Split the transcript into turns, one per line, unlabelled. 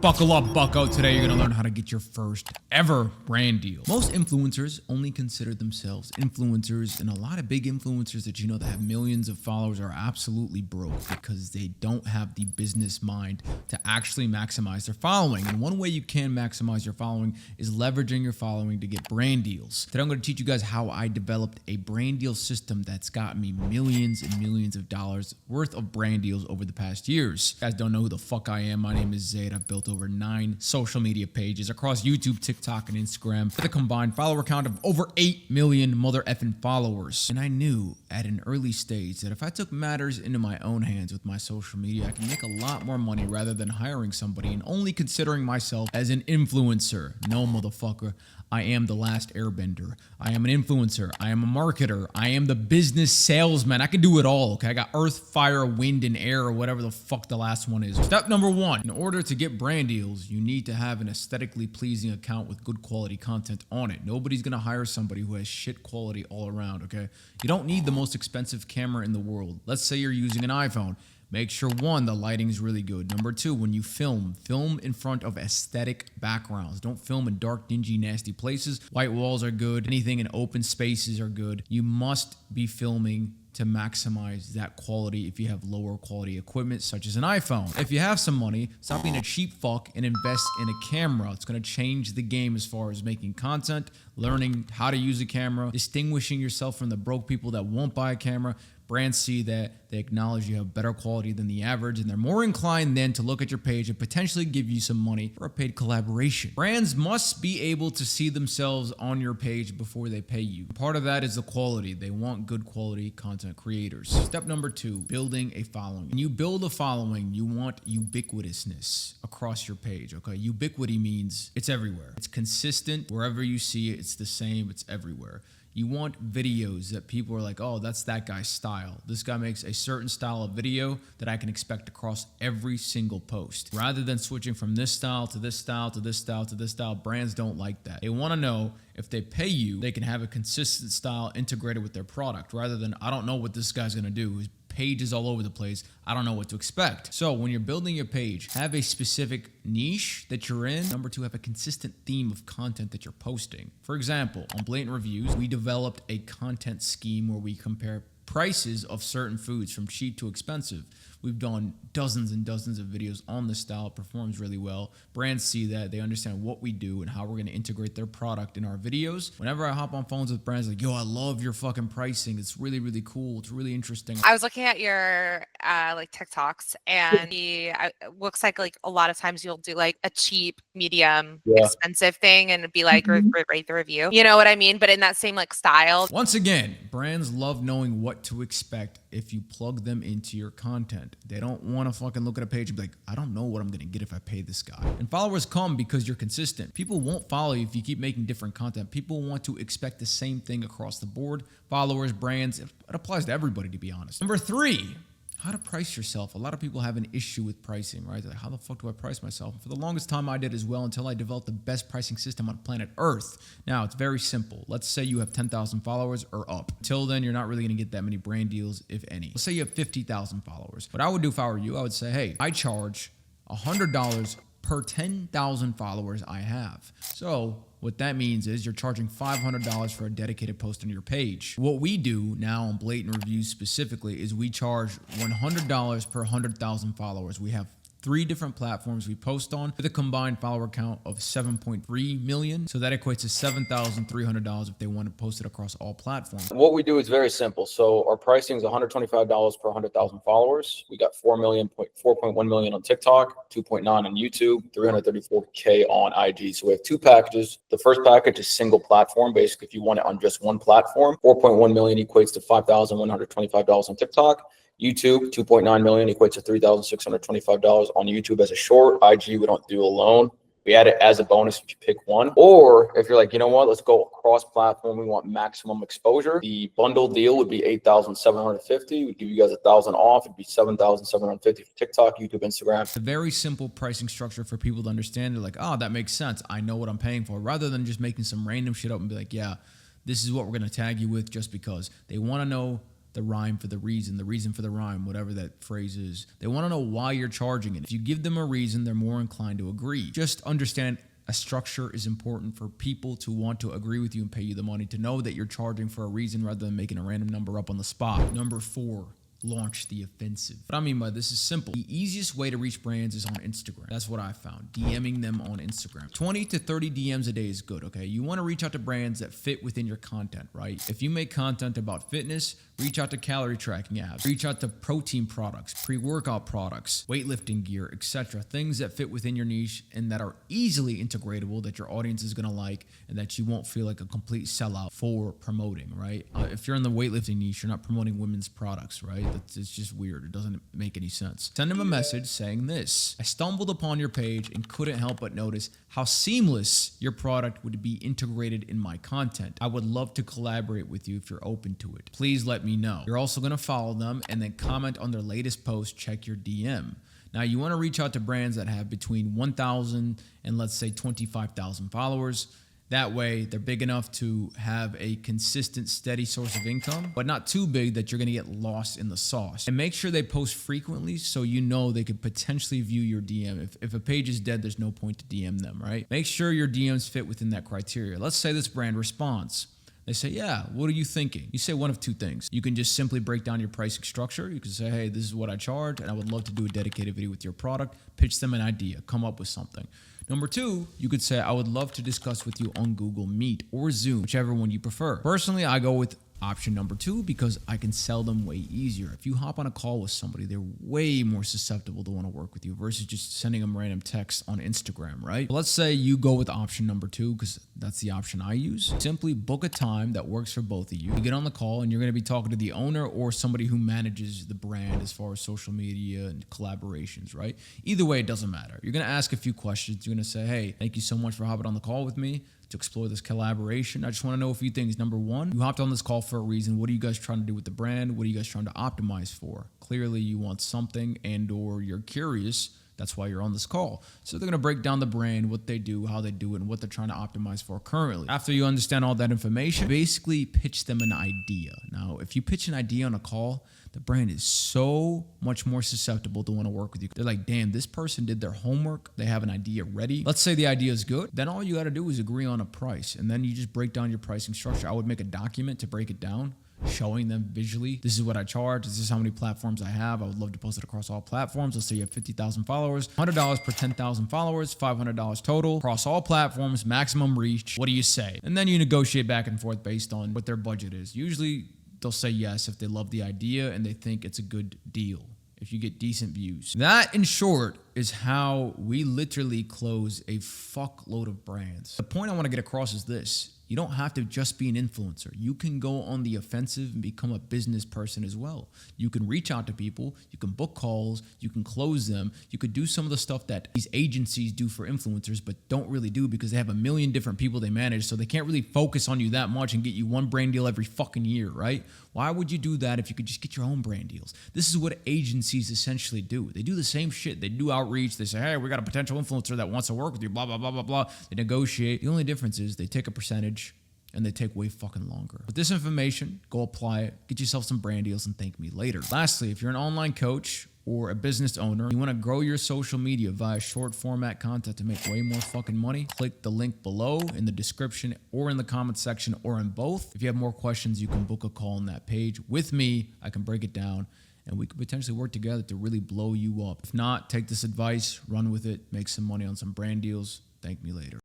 Buckle up, bucko. Today you're gonna learn how to get your first ever brand deal. Most influencers only consider themselves influencers, and a lot of big influencers that you know that have millions of followers are absolutely broke because they don't have the business mind to actually maximize their following. And one way you can maximize your following is leveraging your following to get brand deals. Today I'm gonna teach you guys how I developed a brand deal system that's got me millions and millions of dollars worth of brand deals over the past years. If you guys don't know who the fuck I am, my name is Zaid. I've built over 9 social media pages across YouTube, TikTok, and Instagram with a combined follower count of over 8 million mother effing followers. And I knew at an early stage that if I took matters into my own hands with my social media, I can make a lot more money rather than hiring somebody and only considering myself as an influencer. No, motherfucker. I am the last airbender. I am an influencer. I am a marketer. I am the business salesman. I can do it all, okay? I got earth, fire, wind, and air, or whatever the fuck the last one is. Step number 1, in order to get brand deals, you need to have an aesthetically pleasing account with good quality content on it. Nobody's gonna hire somebody who has shit quality all around, okay? You don't need the most expensive camera in the world. Let's say you're using an iPhone. Make sure 1, the lighting is really good. Number 2, when you film in front of aesthetic backgrounds. Don't film in dark, dingy, nasty places. White walls are good. Anything in open spaces are good. You must be filming to maximize that quality if you have lower quality equipment such as an iPhone. If you have some money, stop being a cheap fuck and invest in a camera. It's gonna change the game as far as making content, learning how to use a camera, distinguishing yourself from the broke people that won't buy a camera. Brands see that, they acknowledge you have better quality than the average, and they're more inclined then to look at your page and potentially give you some money for a paid collaboration. Brands must be able to see themselves on your page before they pay you. Part of that is the quality. They want good quality content creators. Step number 2, building a following. When you build a following, you want ubiquitousness across your page, okay? Ubiquity means it's everywhere. It's consistent. Wherever you see it, it's the same. It's everywhere. You want videos that people are like, oh, that's that guy's style. This guy makes a certain style of video that I can expect across every single post. Rather than switching from this style to this style to this style to this style, brands don't like that. They want to know if they pay you, they can have a consistent style integrated with their product rather than, I don't know what this guy's going to do. His page is all over the place. I don't know what to expect. So when you're building your page, have a specific niche that you're in. Number 2, have a consistent theme of content that you're posting. For example, on Blatant Reviews, we developed a content scheme where we compare prices of certain foods from cheap to expensive. We've done dozens and dozens of videos on this style. It performs really well. Brands see that. They understand what we do and how we're going to integrate their product in our videos. Whenever I hop on phones with brands like, yo, I love your fucking pricing. It's really, really cool. It's really interesting.
I was looking at your like TikToks, and looks like a lot of times you'll do like a cheap, medium, expensive thing, and it'd be like rate the review. You know what I mean? But in that same like style.
Once again, brands love knowing what to expect if you plug them into your content. They don't want to fucking look at a page and be like, I don't know what I'm going to get if I pay this guy. And followers come because you're consistent. People won't follow you if you keep making different content. People want to expect the same thing across the board. Followers, brands, it applies to everybody, to be honest. Number 3, how to price yourself. A lot of people have an issue with pricing, right? They're like, how the fuck do I price myself? And for the longest time, I did as well until I developed the best pricing system on planet Earth. Now, it's very simple. Let's say you have 10,000 followers or up. Until then, you're not really going to get that many brand deals, if any. Let's say you have 50,000 followers. What I would do if I were you, I would say, hey, I charge $100 per 10,000 followers I have. So what that means is you're charging $500 for a dedicated post on your page. What we do now on Blatant Reviews specifically is we charge $100 per 100,000 followers. We have 3 different platforms we post on with a combined follower count of 7.3 million. So that equates to $7,300 if they want to post it across all platforms.
What we do is very simple. So our pricing is $125 per 100,000 followers. We got 4.1 million on TikTok, 2.9 on YouTube, 334K on IG. So we have 2 packages. The first package is single platform. Basically, if you want it on just one platform, 4.1 million equates to $5,125 on TikTok. YouTube, 2.9 million equates to $3,625 on YouTube as a short. IG, we don't do alone. We add it as a bonus if you pick one. Or if you're like, you know what, let's go cross platform. We want maximum exposure. The bundle deal would be $8,750. We'd give you guys $1,000 off. It'd be $7,750 for TikTok, YouTube, Instagram.
It's a very simple pricing structure for people to understand. They're like, oh, that makes sense. I know what I'm paying for. Rather than just making some random shit up and be like, yeah, this is what we're going to tag you with just because. They want to know the rhyme for the reason for the rhyme, whatever that phrase is. They want to know why you're charging it. If you give them a reason, they're more inclined to agree. Just understand a structure is important for people to want to agree with you and pay you the money, to know that you're charging for a reason rather than making a random number up on the spot. Number 4. Launch the offensive. What I mean by this is simple. The easiest way to reach brands is on Instagram. That's what I found. DMing them on Instagram. 20 to 30 DMs a day is good, okay? You want to reach out to brands that fit within your content, right? If you make content about fitness, reach out to calorie tracking apps, reach out to protein products, pre-workout products, weightlifting gear, etc. Things that fit within your niche and that are easily integratable, that your audience is going to like, and that you won't feel like a complete sellout for promoting, right? If you're in the weightlifting niche, you're not promoting women's products, right? It's just weird. It doesn't make any sense. Send them a message saying this: I stumbled upon your page and couldn't help but notice how seamless your product would be integrated in my content. I would love to collaborate with you if you're open to it. Please let me know. You're also going to follow them and then comment on their latest post. Check your DM. Now, you want to reach out to brands that have between 1,000 and let's say 25,000 followers. That way, they're big enough to have a consistent, steady source of income, but not too big that you're going to get lost in the sauce. And make sure they post frequently so you know they could potentially view your DM. If a page is dead, there's no point to DM them, right? Make sure your DMs fit within that criteria. Let's say this brand responds. They say, yeah, what are you thinking? You say one of two things. You can just simply break down your pricing structure. You can say, hey, this is what I charge, and I would love to do a dedicated video with your product. Pitch them an idea. Come up with something. Number 2, you could say, I would love to discuss with you on Google Meet or Zoom, whichever one you prefer. Personally, I go with option number 2 because I can sell them way easier. If you hop on a call with somebody, they're way more susceptible to want to work with you versus just sending them random texts on Instagram, right? But let's say you go with option number 2 because that's the option I use. Simply book a time that works for both of you. You get on the call and you're going to be talking to the owner or somebody who manages the brand as far as social media and collaborations, right? Either way, it doesn't matter. You're going to ask a few questions. You're going to say, hey, thank you so much for hopping on the call with me to explore this collaboration. I just want to know a few things. Number 1, you hopped on this call for a reason. What are you guys trying to do with the brand? What are you guys trying to optimize for? Clearly you want something and or you're curious. That's why you're on this call. So they're going to break down the brand, what they do, how they do it, and what they're trying to optimize for currently. After you understand all that information, basically pitch them an idea. Now, if you pitch an idea on a call, the brand is so much more susceptible to want to work with you. They're like, damn, this person did their homework. They have an idea ready. Let's say the idea is good. Then all you got to do is agree on a price. And then you just break down your pricing structure. I would make a document to break it down, showing them visually, this is what I charge, this is how many platforms I have. I would love to post it across all platforms. Let's say you have 50,000 followers, $100 per 10,000 followers, $500 total, across all platforms, maximum reach. What do you say? And then you negotiate back and forth based on what their budget is. Usually they'll say yes if they love the idea and they think it's a good deal, if you get decent views. That, in short, is how we literally close a fuckload of brands. The point I want to get across is this: you don't have to just be an influencer. You can go on the offensive and become a business person as well. You can reach out to people, you can book calls, you can close them, you could do some of the stuff that these agencies do for influencers but don't really do because they have a million different people they manage, so they can't really focus on you that much and get you one brand deal every fucking year, right? Why would you do that if you could just get your own brand deals? This is what agencies essentially do. They do the same shit. They do outreach. They say, hey, we got a potential influencer that wants to work with you, blah, blah, blah, blah, blah. They negotiate. The only difference is they take a percentage and they take way fucking longer. With this information, go apply it, get yourself some brand deals, and thank me later. Lastly, if you're an online coach or a business owner, you want to grow your social media via short format content to make way more fucking money, click the link below in the description or in the comment section or in both. If you have more questions, you can book a call on that page with me. I can break it down and we could potentially work together to really blow you up. If not, take this advice, run with it, make some money on some brand deals. Thank me later.